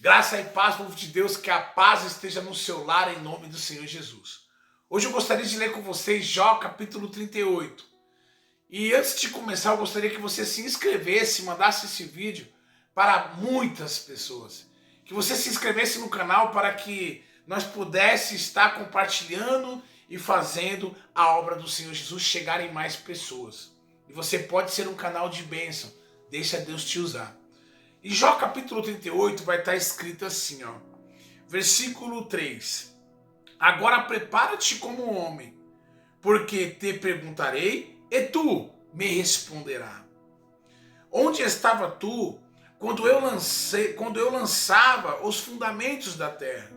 Graça e paz, povo de Deus, que a paz esteja no seu lar em nome do Senhor Jesus. Hoje eu gostaria de ler com vocês Jó capítulo 38. E antes de começar, eu gostaria que você se inscrevesse, mandasse esse vídeo para muitas pessoas. Que você se inscrevesse no canal para que nós pudéssemos estar compartilhando e fazendo a obra do Senhor Jesus chegar em mais pessoas. E você pode ser um canal de bênção. Deixa Deus te usar. Em Jó capítulo 38 vai estar escrito assim, versículo 3. Agora prepara-te como homem, porque te perguntarei e tu me responderás. Onde estava tu quando eu lançava os fundamentos da terra?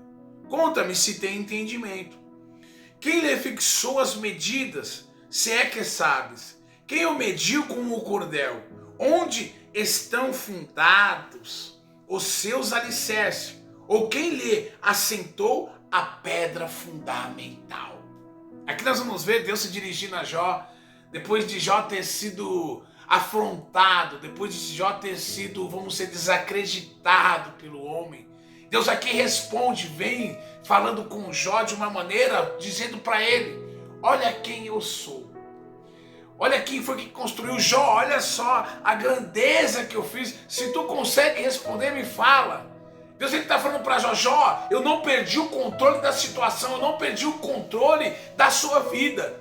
Conta-me se tem entendimento. Quem lhe fixou as medidas, se é que sabes? Quem o mediu com o cordel? Onde estão fundados os seus alicerces? Ou quem lhe assentou a pedra fundamental? Aqui nós vamos ver Deus se dirigindo a Jó, depois de Jó ter sido afrontado, depois de Jó ter sido, vamos ser, desacreditado pelo homem. Deus aqui responde, vem falando com Jó de uma maneira, dizendo para ele: olha quem eu sou. Olha quem foi que construiu Jó, olha só a grandeza que eu fiz. Se tu consegue responder, me fala. Deus está falando para Jó: Jó, eu não perdi o controle da situação, eu não perdi o controle da sua vida.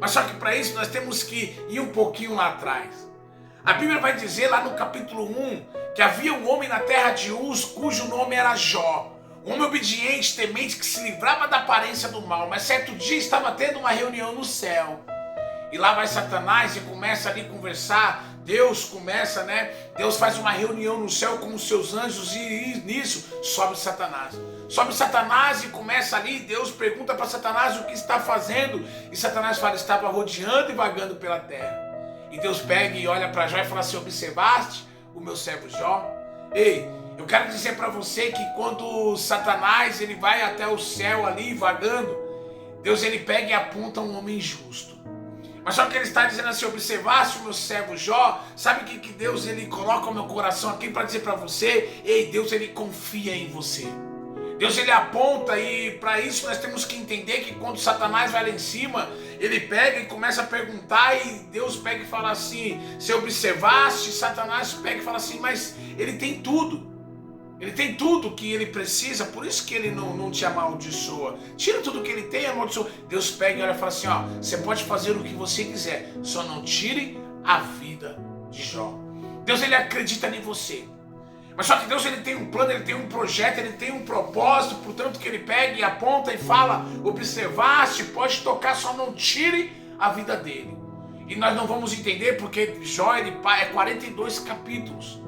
Mas só que para isso nós temos que ir um pouquinho lá atrás. A Bíblia vai dizer lá no capítulo 1 que havia um homem na terra de Uz cujo nome era Jó. Um homem obediente, temente, que se livrava da aparência do mal. Mas certo dia estava tendo uma reunião no céu. E lá vai Satanás e começa ali a conversar. Deus faz uma reunião no céu com os seus anjos e nisso sobe Satanás. Sobe Satanás e começa ali, Deus pergunta para Satanás o que está fazendo. E Satanás fala: estava rodeando e vagando pela terra. E Deus pega e olha para Jó e fala assim: observaste o meu servo Jó? Ei, eu quero dizer para você que quando Satanás ele vai até o céu ali vagando, Deus ele pega e aponta um homem justo. Mas só que ele está dizendo assim: observasse o meu servo Jó. Sabe o que Deus ele coloca no meu coração aqui para dizer para você? Ei, Deus ele confia em você. Deus ele aponta, e para isso nós temos que entender que quando Satanás vai lá em cima, ele pega e começa a perguntar, e Deus pega e fala assim: se observasse, Satanás pega e fala assim: mas ele tem tudo. Ele tem tudo que ele precisa, por isso que ele não te amaldiçoa. Tira tudo que ele tem e amaldiçoa. Deus pega e olha e fala assim: você pode fazer o que você quiser, só não tire a vida de Jó. Deus ele acredita em você. Mas só que Deus ele tem um plano, ele tem um projeto, ele tem um propósito, portanto que ele pega e aponta e fala: observaste, pode tocar, só não tire a vida dele. E nós não vamos entender porque Jó ele é 42 capítulos.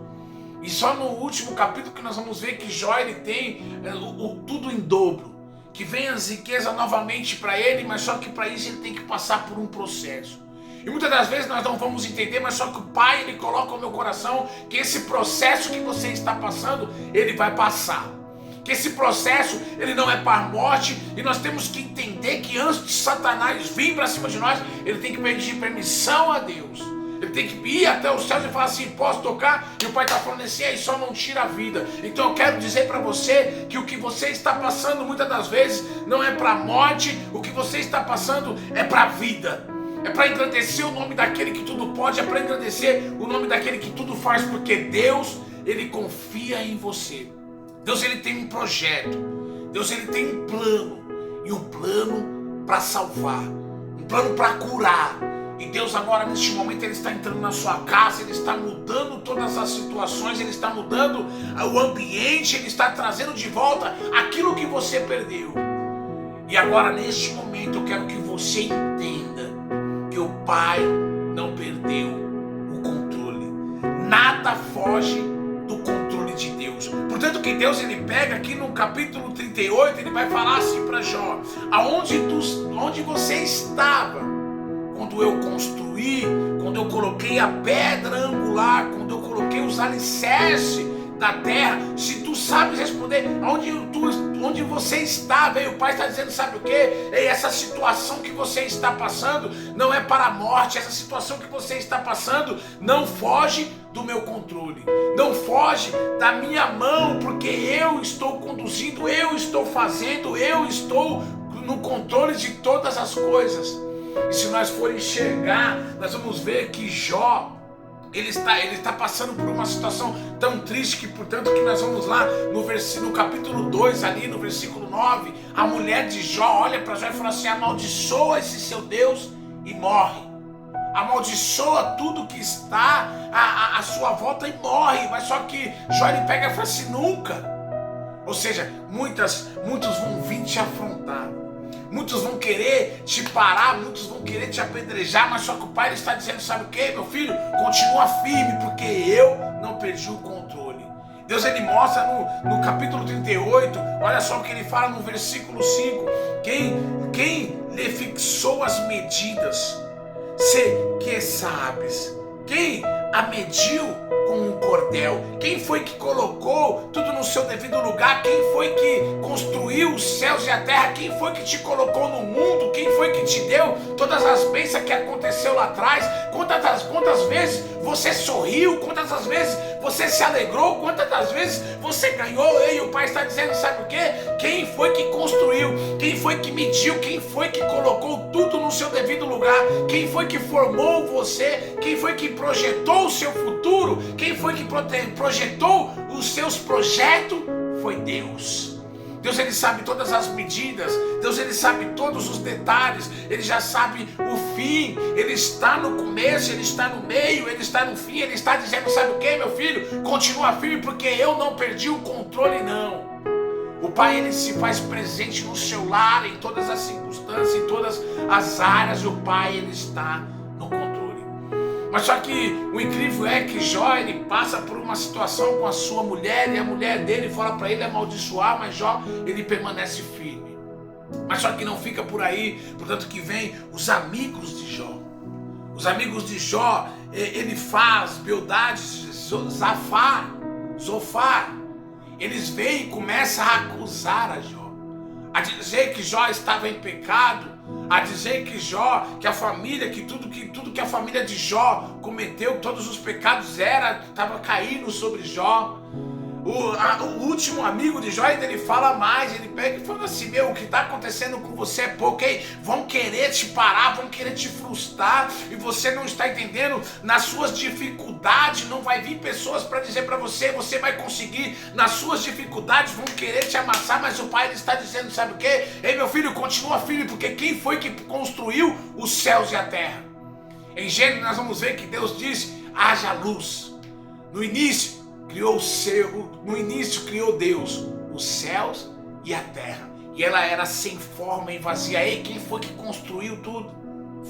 E só no último capítulo que nós vamos ver que Jó ele tem tudo em dobro. Que vem as riquezas novamente para ele, mas só que para isso ele tem que passar por um processo. E muitas das vezes nós não vamos entender, mas só que o Pai ele coloca no meu coração que esse processo que você está passando, ele vai passar. Que esse processo ele não é para a morte, e nós temos que entender que antes de Satanás vir para cima de nós, ele tem que pedir permissão a Deus. Ele tem que ir até os céus e falar assim: posso tocar? E o Pai está falando assim: aí só não tira a vida. Então eu quero dizer para você que o que você está passando muitas das vezes não é para a morte, o que você está passando é para a vida. É para engrandecer o nome daquele que tudo pode, é para engrandecer o nome daquele que tudo faz, porque Deus ele confia em você. Deus ele tem um projeto, Deus ele tem um plano, e um plano para salvar, um plano para curar. E Deus agora neste momento ele está entrando na sua casa, ele está mudando todas as situações, ele está mudando o ambiente, ele está trazendo de volta aquilo que você perdeu. E agora neste momento eu quero que você entenda que o Pai não perdeu o controle. Nada foge do controle de Deus. Portanto que Deus ele pega aqui no capítulo 38, ele vai falar assim para Jó: onde você estava quando eu construí, quando eu coloquei a pedra angular, quando eu coloquei os alicerces da terra? Se tu sabes responder onde você estava, e o Pai está dizendo: sabe o que? Essa situação que você está passando não é para a morte, essa situação que você está passando não foge do meu controle. Não foge da minha mão, porque eu estou conduzindo, eu estou fazendo, eu estou no controle de todas as coisas. E se nós for enxergar, nós vamos ver que Jó, ele está passando por uma situação tão triste que, portanto, que nós vamos lá no capítulo 2, ali no versículo 9, a mulher de Jó olha para Jó e fala assim: amaldiçoa esse seu Deus e morre. Amaldiçoa tudo que está à sua volta e morre. Mas só que Jó, ele pega e fala assim: nunca. Ou seja, muitos vão vir te afrontar. Muitos vão querer te parar, muitos vão querer te apedrejar, mas só que o pai ele está dizendo: sabe o que, meu filho? Continua firme, porque eu não perdi o controle. Deus ele mostra no capítulo 38, olha só o que ele fala no versículo 5: quem lhe fixou as medidas, se que sabes, quem a mediu com um cordel, quem foi que colocou tudo no seu devido lugar, quem foi que construiu os céus e a terra, quem foi que te colocou no mundo, quem foi que te deu todas as bênçãos que aconteceu lá atrás, quantas vezes você sorriu, quantas das vezes você se alegrou, quantas das vezes você ganhou. E o pai está dizendo: sabe o que? Quem foi que construiu, quem foi que mediu, quem foi que colocou tudo no seu devido lugar, quem foi que formou você, quem foi que projetou o seu futuro, quem foi que projetou os seus projetos, foi Deus. Deus ele sabe todas as medidas, Deus ele sabe todos os detalhes, ele já sabe o fim, ele está no começo, ele está no meio, ele está no fim, ele está dizendo: sabe o que, meu filho? Continua firme, porque eu não perdi o controle, não. O pai ele se faz presente no seu lar, em todas as circunstâncias, em todas as áreas, o pai ele está no controle. Mas só que o incrível é que Jó ele passa por uma situação com a sua mulher, e a mulher dele fala para ele amaldiçoar, mas Jó ele permanece firme. Mas só que não fica por aí, portanto que vem os amigos de Jó. Os amigos de Jó, ele faz Bildade, Zofar, eles vêm e começam a acusar a Jó, a dizer que Jó estava em pecado, a dizer que Jó, que a família, que tudo que a família de Jó cometeu, todos os pecados estava caindo sobre Jó. O último amigo de Jó, ele fala mais, ele pega e fala assim: meu, o que está acontecendo com você é pouco, hein? Vão querer te parar, vão querer te frustrar, e você não está entendendo. Nas suas dificuldades não vai vir pessoas para dizer para você: você vai conseguir. Nas suas dificuldades vão querer te amassar, mas o pai ele está dizendo: sabe o que? Ei, meu filho, continua firme, porque quem foi que construiu os céus e a terra? Em Gênesis nós vamos ver que Deus disse: haja luz. No início criou Deus os céus e a terra, e ela era sem forma e vazia. E quem foi que construiu tudo?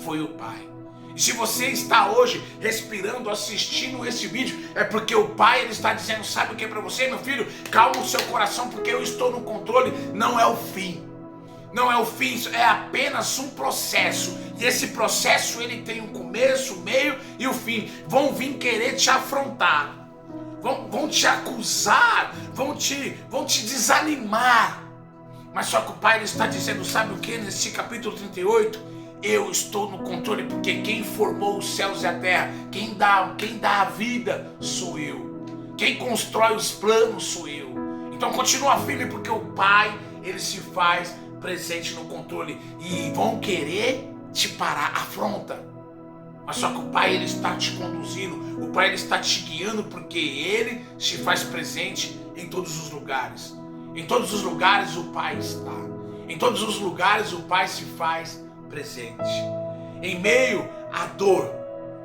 Foi o Pai. E se você está hoje respirando, assistindo esse vídeo, é porque o Pai ele está dizendo: sabe o que é para você, meu filho? Calma o seu coração, porque eu estou no controle. Não é o fim. Não é o fim, é apenas um processo. E esse processo ele tem um começo, meio e o fim. Vão vir querer te afrontar, vão te acusar, vão te desanimar. Mas só que o pai ele está dizendo: sabe o que? Nesse capítulo 38, eu estou no controle, porque quem formou os céus e a terra, quem dá a vida sou eu, quem constrói os planos sou eu. Então continua firme, porque o pai ele se faz presente no controle. E vão querer te parar, afronta. Mas só que o pai ele está te conduzindo, o pai ele está te guiando, porque ele se faz presente em todos os lugares. Em todos os lugares o pai está. Em todos os lugares o pai se faz presente. Em meio à dor,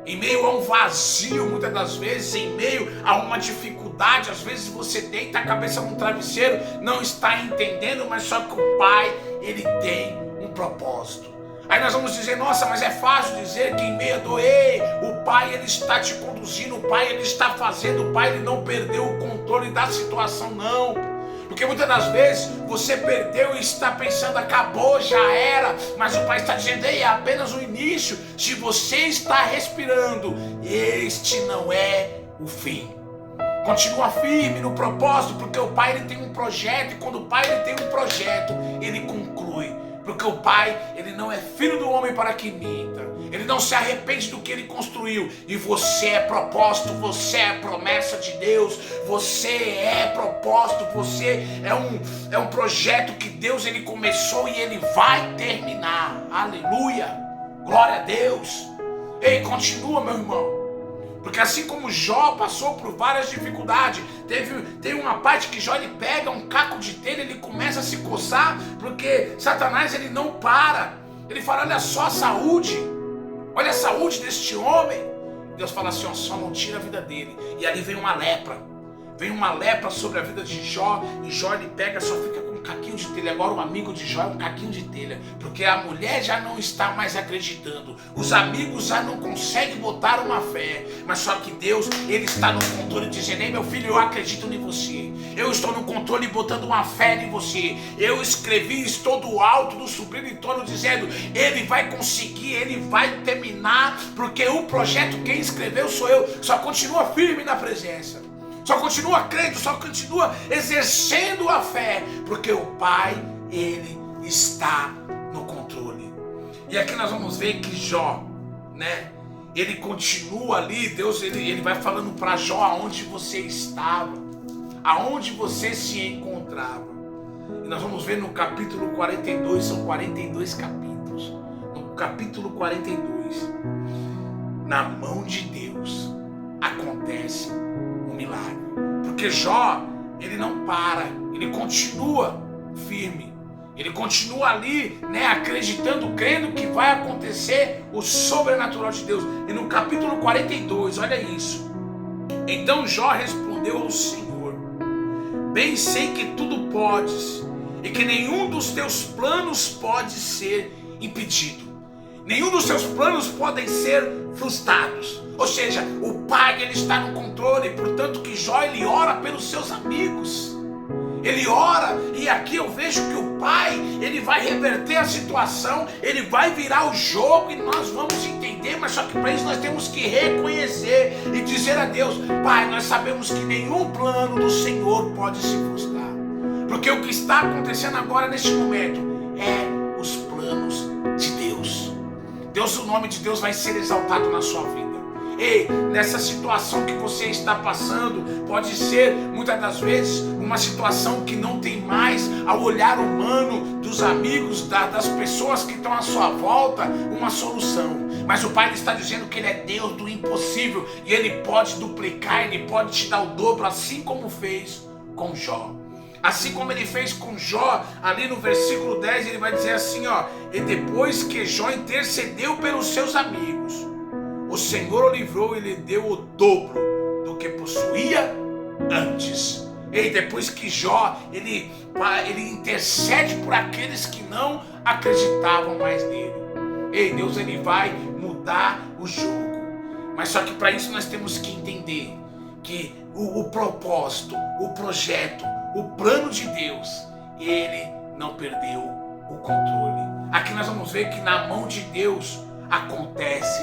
em meio a um vazio, muitas das vezes, em meio a uma dificuldade, às vezes você deita a cabeça num travesseiro, não está entendendo, mas só que o pai ele tem um propósito. Aí nós vamos dizer: nossa, mas é fácil dizer que em meio a dor, o pai ele está te conduzindo, o pai ele está fazendo, o pai ele não perdeu o controle da situação, não. Porque muitas das vezes você perdeu e está pensando: acabou, já era. Mas o pai está dizendo: é apenas o início. Se você está respirando, este não é o fim. Continua firme no propósito, porque o pai ele tem um projeto, e quando o pai ele tem um projeto, ele conclui. Porque o Pai, ele não é filho do homem para que minta. Ele não se arrepende do que ele construiu. E você é propósito, você é promessa de Deus. Você é propósito, você é um projeto que Deus ele começou e ele vai terminar. Aleluia! Glória a Deus! Ei, continua, meu irmão. Porque assim como Jó passou por várias dificuldades, teve uma parte que Jó ele pega um caco de telha, ele começa a se coçar, porque Satanás ele não para. Ele fala, olha só a saúde deste homem. Deus fala assim, ó, só não tira a vida dele. E ali vem uma lepra sobre a vida de Jó, e Jó ele pega, só fica com um caquinho de telha. Agora o amigo de Jó é um caquinho de telha, porque a mulher já não está mais acreditando, os amigos já não conseguem botar uma fé, mas só que Deus, ele está no controle, dizendo, ei meu filho, eu acredito em você, eu estou no controle botando uma fé em você, eu escrevi, estou do alto do sublime trono dizendo, ele vai conseguir, ele vai terminar, porque o projeto quem escreveu sou eu. Só continua firme na presença, só continua crendo, só continua exercendo a fé, porque o Pai, ele está no controle. E aqui nós vamos ver que Jó, né, ele continua ali, Deus ele vai falando para Jó aonde você estava, aonde você se encontrava. E nós vamos ver no capítulo 42, são 42 capítulos. No capítulo 42, na mão de Deus acontece um milagre. Porque Jó, ele não para, ele continua firme, ele continua ali, né, acreditando, crendo que vai acontecer o sobrenatural de Deus. E no capítulo 42, olha isso. Então Jó respondeu ao Senhor, bem sei que tudo podes, e que nenhum dos teus planos pode ser impedido. Nenhum dos seus planos podem ser frustrados. Ou seja, o Pai ele está no controle, portanto que Jó ele ora pelos seus amigos. Ele ora, e aqui eu vejo que o Pai ele vai reverter a situação, ele vai virar o jogo e nós vamos entender, mas só que para isso nós temos que reconhecer e dizer a Deus, Pai, nós sabemos que nenhum plano do Senhor pode se frustrar, porque o que está acontecendo agora neste momento é os planos de Deus. Deus, o nome de Deus vai ser exaltado na sua vida. Ei, nessa situação que você está passando, pode ser muitas das vezes uma situação que não tem mais, ao olhar humano dos amigos, das pessoas que estão à sua volta, uma solução. Mas o Pai está dizendo que Ele é Deus do impossível e Ele pode duplicar, Ele pode te dar o dobro, assim como fez com Jó. Assim como ele fez com Jó, ali no versículo 10, ele vai dizer assim, ó, e depois que Jó intercedeu pelos seus amigos, o Senhor o livrou e lhe deu o dobro do que possuía antes. E depois que Jó, ele intercede por aqueles que não acreditavam mais nele. Ei, Deus ele vai mudar o jogo. Mas só que para isso nós temos que entender que o propósito, o projeto, o plano de Deus, ele não perdeu o controle. Aqui nós vamos ver que na mão de Deus acontece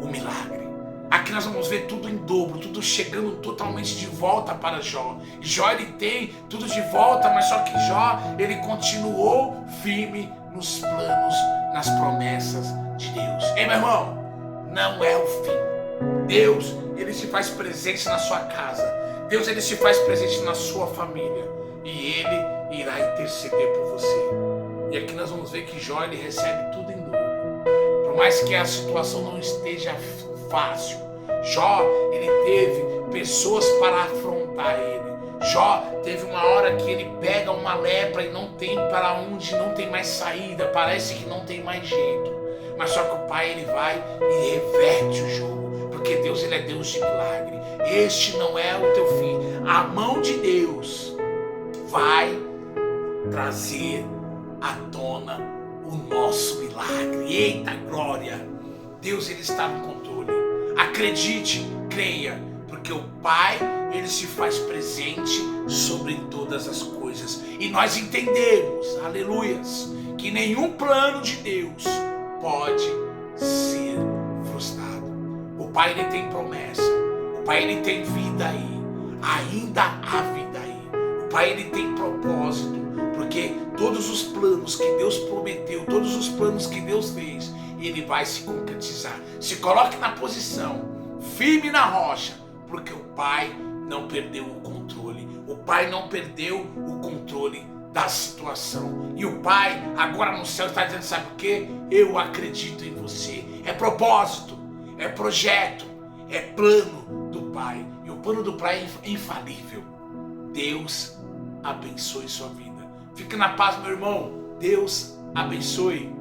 o milagre. Aqui nós vamos ver tudo em dobro, tudo chegando totalmente de volta para Jó. Jó ele tem tudo de volta, mas só que Jó ele continuou firme nos planos, nas promessas de Deus. Ei, meu irmão, não é o fim. Deus ele se faz presente na sua casa. Deus ele se faz presente na sua família e ele irá interceder por você. E aqui nós vamos ver que Jó ele recebe tudo em dobro. Por mais que a situação não esteja fácil, Jó ele teve pessoas para afrontar ele. Jó teve uma hora que ele pega uma lepra e não tem para onde, não tem mais saída, parece que não tem mais jeito. Mas só que o Pai ele vai e reverte o jogo, porque Deus ele é Deus de milagre. Este não é o teu fim. A mão de Deus vai trazer à tona o nosso milagre. Eita glória! Deus ele está no controle. Acredite, creia, porque o Pai ele se faz presente sobre todas as coisas. E nós entendemos, aleluias, que nenhum plano de Deus pode ser frustrado. O Pai ele tem promessa. O Pai ele tem vida aí, ainda há vida aí. O Pai ele tem propósito, porque porque todos os planos que Deus prometeu, todos os planos que Deus fez, Ele vai se concretizar. Se coloque na posição, firme na rocha, porque o Pai não perdeu o controle. O Pai não perdeu o controle da situação. E o Pai agora no céu está dizendo, sabe o que? Eu acredito em você. É propósito, é projeto, é plano do Pai. E o plano do Pai é infalível. Deus abençoe sua vida. Fique na paz, meu irmão. Deus abençoe.